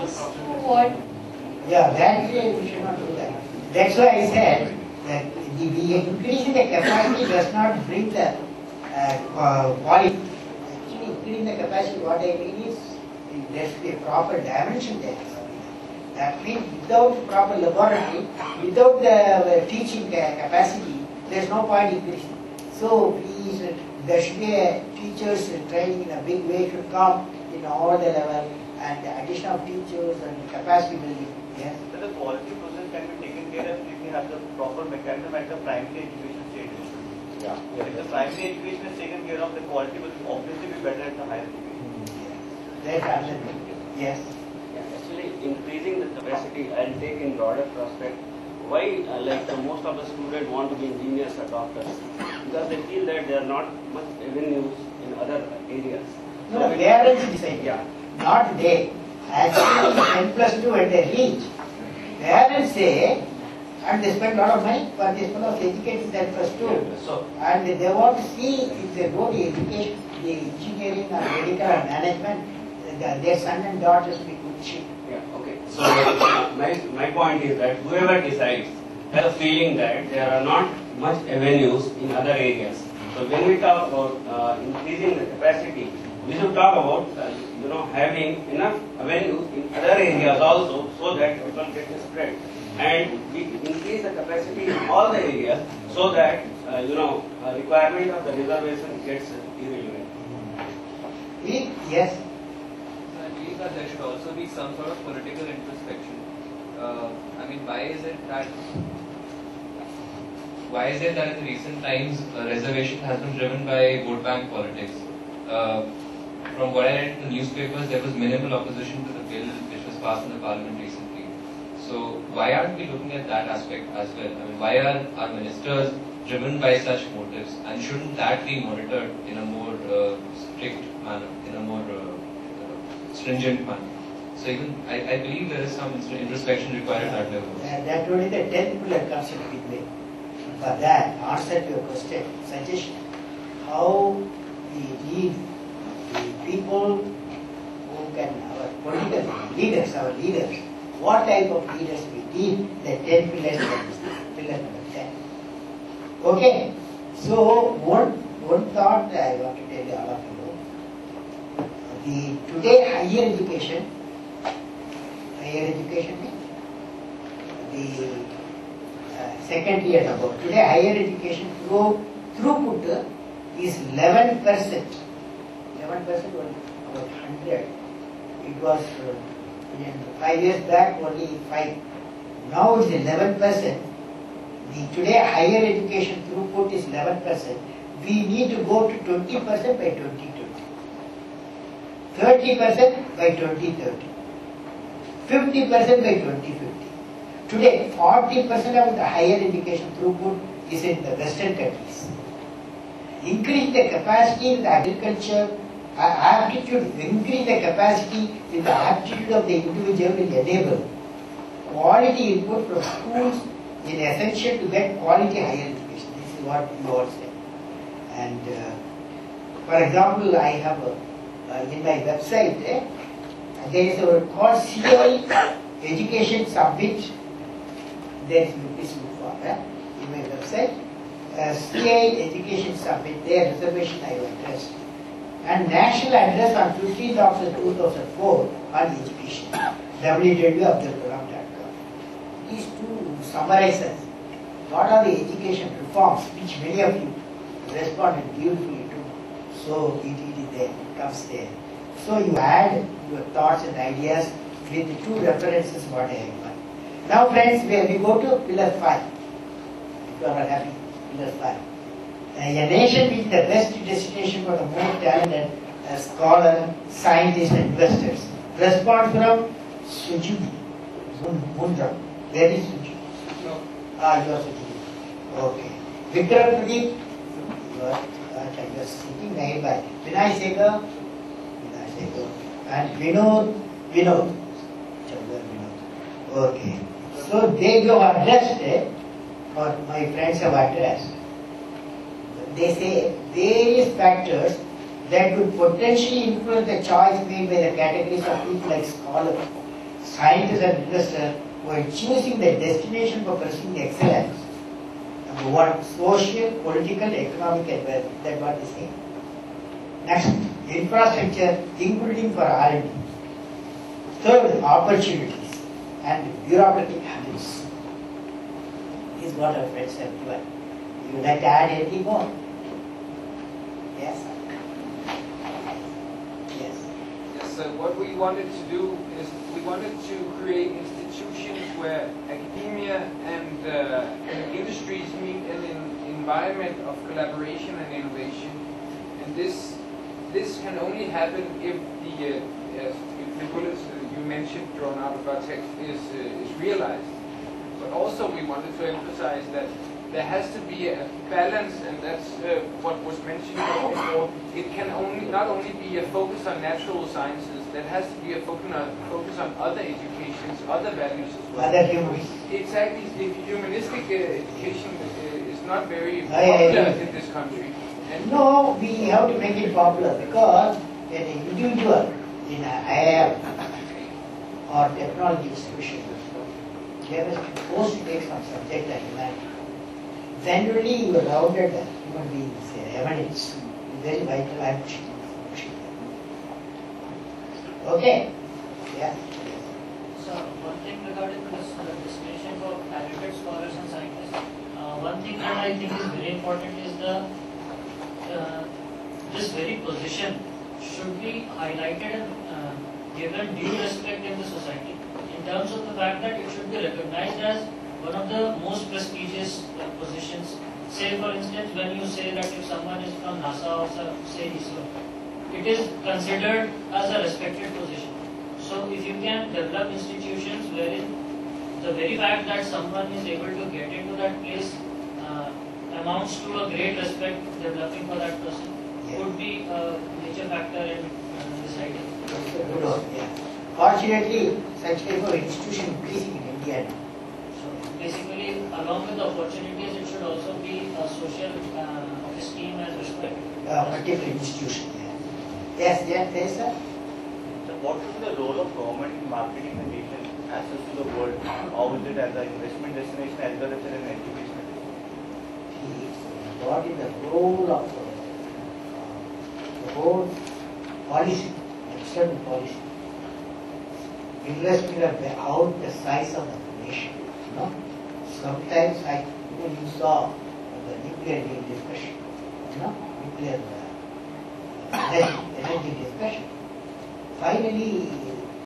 schools what? Yeah, that we should not do that. That's why I said that the increasing the capacity does not bring the quality. Actually, increasing the capacity, what I mean is there should be a proper dimension there. That means without proper laboratory, without the teaching capacity, there is no point increasing. So please, there should be a teachers training in a big way should come in all the level, and the addition of teachers and capacity building. Yes. So the quality process can be taken care of if we have the proper mechanism at the primary education stage. Yeah. If the primary education is taken care of, the quality will obviously be better at the higher education. That's another thing. Yes. Yeah, actually, increasing the capacity, I'll take in broader prospect. Why, most of the students want to be engineers or doctors? Because they feel that there are not much avenues in other areas. No, parents decide. Yeah. Not they. Actually, 10+2 when they reach, parents say, and they spend a lot of money for this fellow educating 10+2. Yeah. So, And they want to see if they go to education, the engineering or medical or management, their son and daughters will be good shape. yeah, okay. So, my point is that whoever decides has a feeling that there are not much avenues in other areas. So, when we talk about increasing the capacity, we should talk about having enough avenues in other areas also, so that people get spread, and we increase the capacity in all the areas, so that requirement of the reservation gets irrelevant. Yes. I believe that there should also be some sort of political introspection. Why is it that in recent times reservation has been driven by vote bank politics? From what I read in the newspapers, there was minimal opposition to the bill which was passed in the parliament recently. So why aren't we looking at that aspect as well? Why are our ministers driven by such motives, and shouldn't that be monitored in a more strict manner, in a more stringent manner? So even I believe there is some introspection required at that level. That only the 10th pillar comes in a big way. For that, answer to your question, suggestion, how we lead the people who can, our political leaders, what type of leaders we need, the 10 pillars, pillar number 10. Okay, so one thought I want to tell you all of you. Today higher education, the second year about, today higher education throughput is 11%. 11% was about 100. It was 5 years back only 5. Now it's 11%. Today higher education throughput is 11%. We need to go to 20% by 2020. 30% by 2030. 50% by 2050. Today 40% of the higher education throughput is in the Western countries. Increase the capacity in the agriculture, aptitude, increase the capacity in the aptitude of the individual will enable quality input from schools is essential to get quality higher education. This is what you all say. And for example, I have in my website there is a word called CI Education Summit. There is please look for in my website. CI Education Summit, their reservation I have addressed. And National Address on 15th October 2004 on education. www.Dr.kalam.com. These two summarizes what are the education reforms which many of you responded beautifully to. So it is there, it comes there. So you add your thoughts and ideas with the two references what I have done. Now friends, we go to pillar 5. If you are all happy, pillar 5. A nation with the best destination for the most talented scholar, scientists and investors. Response from Suji Mundra. Where is Suji? No. You are Suji. Okay. Vikram Pradeep, you are sitting nearby. Vinay Segar, and Vinod. Okay. So they go addressed, or my friends have addressed. They say various factors that would potentially influence the choice made by the categories of people like scholars, scientists and investors who are choosing the destination for pursuing excellence. Number one, social, political, economic environment. That's what they say. Next, infrastructure, including for R&D. Third, opportunities and bureaucratic habits. This is what our friends have given. You would like to add anything more? Yes. Yes. Yes, so what we wanted to do is we wanted to create institutions where academia and industries meet in an environment of collaboration and innovation. And this can only happen if the bullets you mentioned drawn out of our text is realized. But also we wanted to emphasize that there has to be a balance, and that's what was mentioned before. It can not only be a focus on natural sciences, there has to be a focus on other educations, other values as well. Other humans. Exactly, the humanistic education is not very popular in this country. And no, we have to make it popular because an individual in a IIM or technology institution, they must be forced to take some subject like humanity. Generally, you are rounded as human beings, eminence, very vital and pushing. Okay? Yeah. So, one thing regarding this destination for talented scholars and scientists, one thing that I think is very important is this very position should be highlighted and given due respect in the society in terms of the fact that it should be recognized as one of the most prestigious positions. Say for instance, when you say that if someone is from NASA or say ISRO, it is considered as a respected position. So if you can develop institutions wherein the very fact that someone is able to get into that place amounts to a great respect developing for that person, would be a major factor in deciding. Good one, yeah. Fortunately, such type of institution increasing in India now. Basically, along with the opportunities, it should also be a social esteem and respect. Particular institution, yeah. Yes, yes, yes, sir. So what is the role of government in marketing the nation access to the world? How is it as an investment destination, agriculture and education? What is the role of the whole policy, external policy, irrespective of the size of the nation? You know? Sometimes you saw the nuclear deal discussion, you know, nuclear energy discussion. Finally,